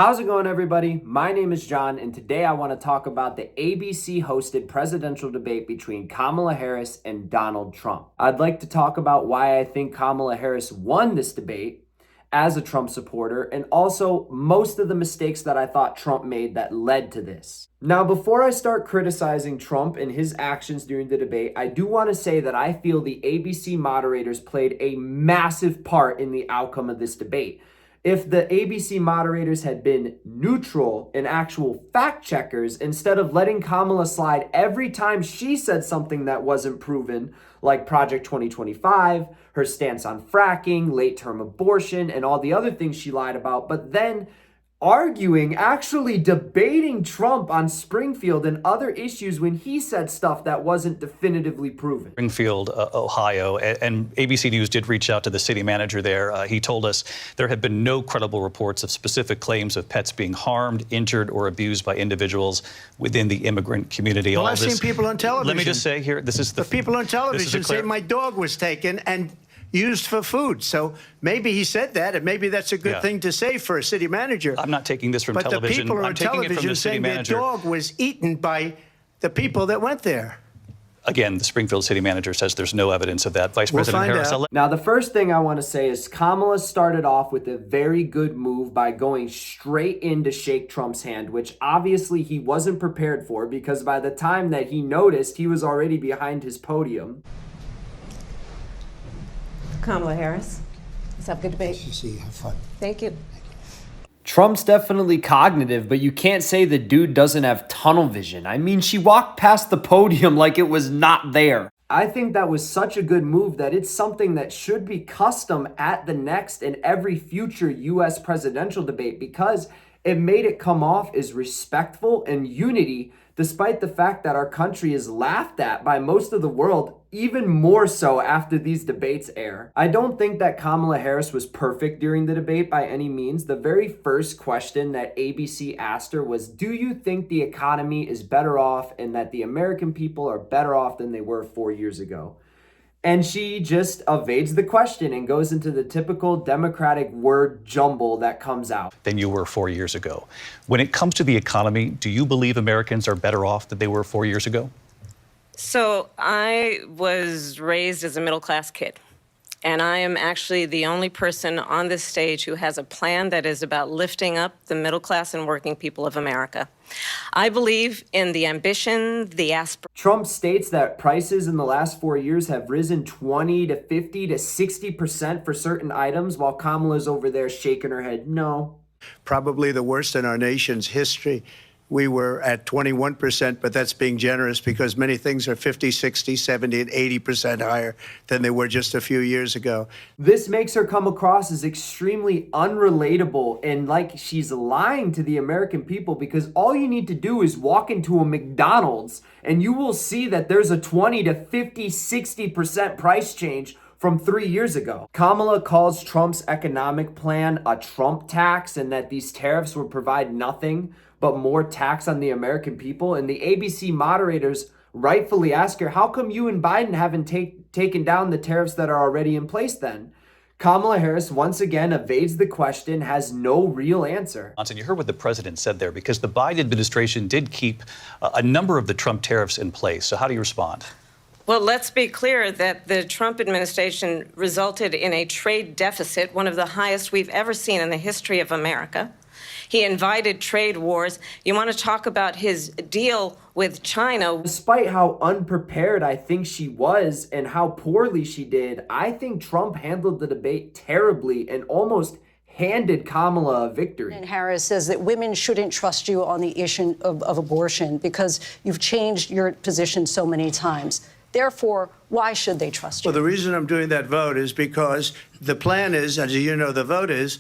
How's it going, everybody? My name is John, and today I want to talk about the ABC-hosted presidential debate between Kamala Harris and Donald Trump. I'd like to talk about why I think Kamala Harris won this debate as a Trump supporter, and also most of the mistakes that I thought Trump made that led to this. Now, before I start criticizing Trump and his actions during the debate, I do want to say that I feel the ABC moderators played a massive part in the outcome of this debate. If the ABC moderators had been neutral and actual fact checkers, instead of letting Kamala slide every time she said something that wasn't proven, like Project 2025, her stance on fracking, late-term abortion, and all the other things she lied about, but then actually debating Trump on Springfield and other issues when he said stuff that wasn't definitively proven. Springfield, Ohio, and ABC News did reach out to the city manager there. He told us there have been no credible reports of specific claims of pets being harmed, injured, or abused by individuals within the immigrant community. Well, I've seen people on television. Let me just say here, this is the people on television say my dog was taken and used for food. So maybe he said that, and maybe that's a good thing to say for a city manager. I'm not taking this from television. But the people I'm on taking it from television the city saying manager. their dog was eaten by the people that went there. Again, the Springfield city manager says there's no evidence of that. Vice President Harris. Now, the first thing I want to say is Kamala started off with a very good move by going straight in to shake Trump's hand, which obviously he wasn't prepared for, because by the time that he noticed, he was already behind his podium. Kamala Harris. Let's have a good debate. See you. Have fun. Thank you. Trump's definitely cognitive, but you can't say the dude doesn't have tunnel vision. I mean, she walked past the podium like it was not there. I think that was such a good move that it's something that should be custom at the next and every future U.S. presidential debate, because it made it come off as respectful and unity, despite the fact that our country is laughed at by most of the world, even more so after these debates air. I don't think that Kamala Harris was perfect during the debate by any means. The very first question that ABC asked her was, do you think the economy is better off and that the American people are better off than they were 4 years ago? And she just evades the question and goes into the typical Democratic word jumble that comes out. Than you were 4 years ago. When it comes to the economy, do you believe Americans are better off than they were 4 years ago? So I was raised as a middle-class kid, and I am actually the only person on this stage who has a plan that is about lifting up the middle class and working people of America. I believe in the ambition, the aspiration. Trump states that prices in the last 4 years have risen 20 to 50 to 60% for certain items, while Kamala's over there shaking her head no. Probably the worst in our nation's history. We were at 21%, but that's being generous because many things are 50, 60, 70, and 80% higher than they were just a few years ago. This makes her come across as extremely unrelatable and like she's lying to the American people, because all you need to do is walk into a McDonald's and you will see that there's a 20 to 50, 60% price change from 3 years ago. Kamala calls Trump's economic plan a Trump tax and that these tariffs would provide nothing but more tax on the American people. And the ABC moderators rightfully ask her, how come you and Biden haven't taken down the tariffs that are already in place then? Kamala Harris once again evades the question, has no real answer. You heard what the president said there, because the Biden administration did keep a number of the Trump tariffs in place. So how do you respond? Well, let's be clear that the Trump administration resulted in a trade deficit, one of the highest we've ever seen in the history of America. He invited trade wars. You want to talk about his deal with China? Despite how unprepared I think she was and how poorly she did, I think Trump handled the debate terribly and almost handed Kamala a victory. And Harris says that women shouldn't trust you on the issue of abortion because you've changed your position so many times. Therefore, why should they trust you? Well, the reason I'm doing that vote is because the plan is, as you know, the vote is,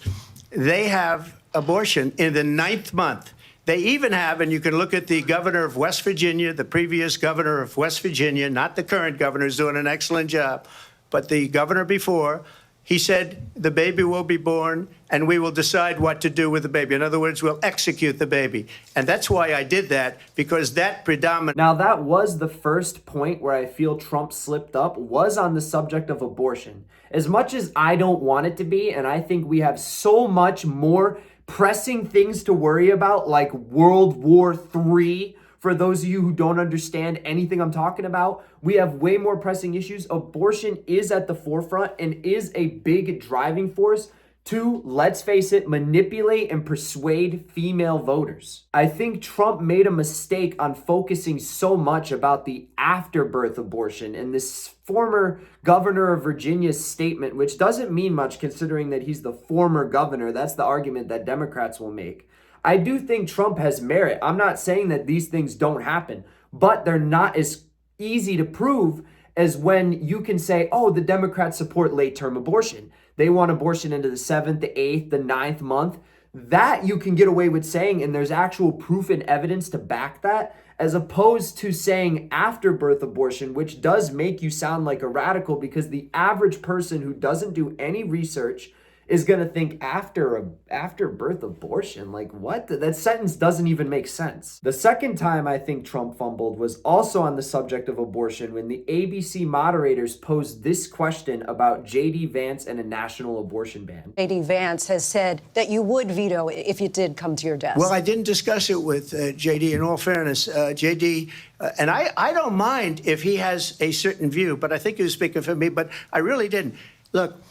they have abortion in the 9th month. They even have, and you can look at the governor of West Virginia, the previous governor of West Virginia, not the current governor, who's doing an excellent job, but the governor before, he said the baby will be born and we will decide what to do with the baby. In other words, we'll execute the baby. And that's why I did that, because that predominant. Now, that was the first point where I feel Trump slipped up, was on the subject of abortion. As much as I don't want it to be, and I think we have so much more pressing things to worry about like World War III. For those of you who don't understand anything I'm talking about, we have way more pressing issues. Abortion is at the forefront and is a big driving force to, let's face it, manipulate and persuade female voters. I think Trump made a mistake on focusing so much about the afterbirth abortion and this former governor of Virginia's statement, which doesn't mean much considering that he's the former governor. That's the argument that Democrats will make. I do think Trump has merit. I'm not saying that these things don't happen, but they're not as easy to prove as when you can say, oh, the Democrats support late-term abortion. They want abortion into the 7th, the 8th, the 9th month. That you can get away with saying, and there's actual proof and evidence to back that, as opposed to saying afterbirth abortion, which does make you sound like a radical because the average person who doesn't do any research is going to think after-birth abortion. Like, what? That sentence doesn't even make sense. The second time I think Trump fumbled was also on the subject of abortion when the ABC moderators posed this question about J.D. Vance and a national abortion ban. J.D. Vance has said that you would veto it if it did come to your desk. Well, I didn't discuss it with J.D. In all fairness, J.D., and I don't mind if he has a certain view, but I think he was speaking for me, but I really didn't. Look,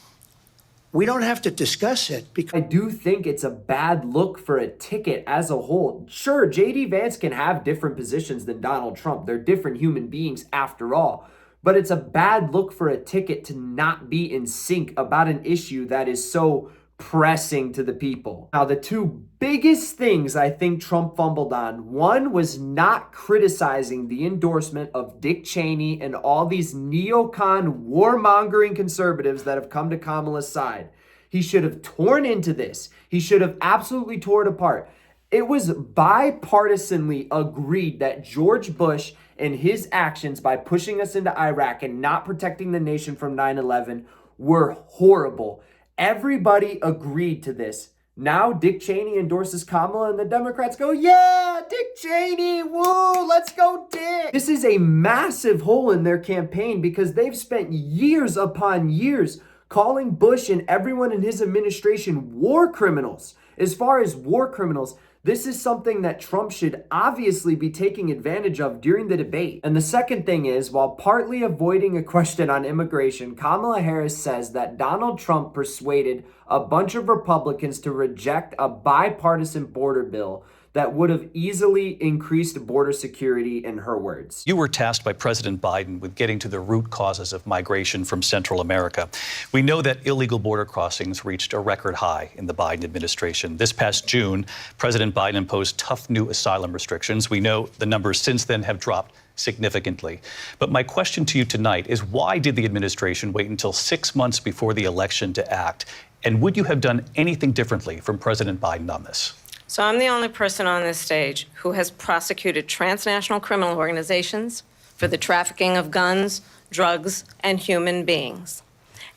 we don't have to discuss it because I do think it's a bad look for a ticket as a whole. Sure, J.D. Vance can have different positions than Donald Trump. They're different human beings after all. But it's a bad look for a ticket to not be in sync about an issue that is so pressing to the people. Now, the two biggest things I think Trump fumbled on, one was not criticizing the endorsement of Dick Cheney and all these neocon warmongering conservatives that have come to Kamala's side. He should have torn into this. He should have absolutely torn it apart. It was bipartisanly agreed that George Bush and his actions by pushing us into Iraq and not protecting the nation from 9/11 were horrible. Everybody agreed to this. Now Dick Cheney endorses Kamala and the Democrats go, yeah, Dick Cheney, woo, let's go Dick. This is a massive hole in their campaign because they've spent years upon years calling Bush and everyone in his administration war criminals. As far as war criminals, this is something that Trump should obviously be taking advantage of during the debate. And the second thing is, while partly avoiding a question on immigration, Kamala Harris says that Donald Trump persuaded a bunch of Republicans to reject a bipartisan border bill that would have easily increased border security, in her words. You were tasked by President Biden with getting to the root causes of migration from Central America. We know that illegal border crossings reached a record high in the Biden administration. This past June, President Biden imposed tough new asylum restrictions. We know the numbers since then have dropped significantly. But my question to you tonight is, why did the administration wait until 6 months before the election to act? And would you have done anything differently from President Biden on this? So I'm the only person on this stage who has prosecuted transnational criminal organizations for the trafficking of guns, drugs, and human beings.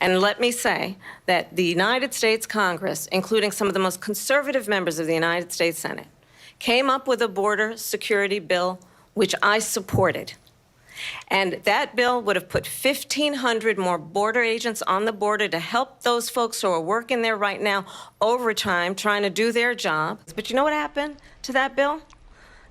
And let me say that the United States Congress, including some of the most conservative members of the United States Senate, came up with a border security bill which I supported. And that bill would have put 1,500 more border agents on the border to help those folks who are working there right now overtime trying to do their job. But you know what happened to that bill?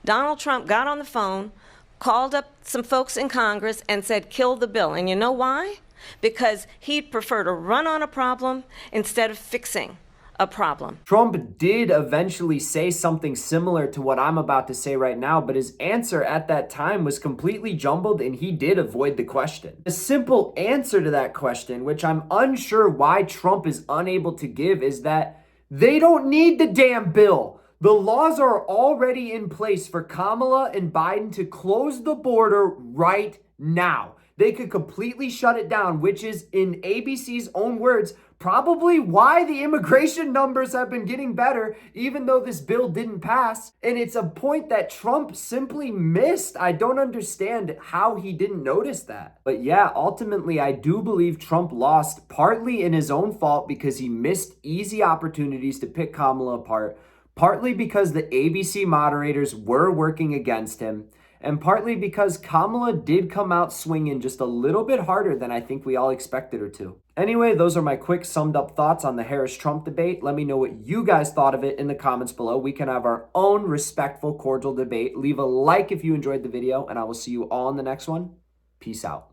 Donald Trump got on the phone, called up some folks in Congress and said, kill the bill. And you know why? Because he'd prefer to run on a problem instead of fixing a problem. Trump did eventually say something similar to what I'm about to say right now, but his answer at that time was completely jumbled and he did avoid the question. The simple answer to that question, which I'm unsure why Trump is unable to give, is that they don't need the damn bill. The laws are already in place for Kamala and Biden to close the border right now. They could completely shut it down, which is, in ABC's own words, probably why the immigration numbers have been getting better, even though this bill didn't pass. And it's a point that Trump simply missed. I don't understand how he didn't notice that. But yeah, ultimately, I do believe Trump lost partly in his own fault because he missed easy opportunities to pick Kamala apart, partly because the ABC moderators were working against him, and partly because Kamala did come out swinging just a little bit harder than I think we all expected her to. Anyway, those are my quick summed up thoughts on the Harris-Trump debate. Let me know what you guys thought of it in the comments below. We can have our own respectful, cordial debate. Leave a like if you enjoyed the video, and I will see you all in the next one. Peace out.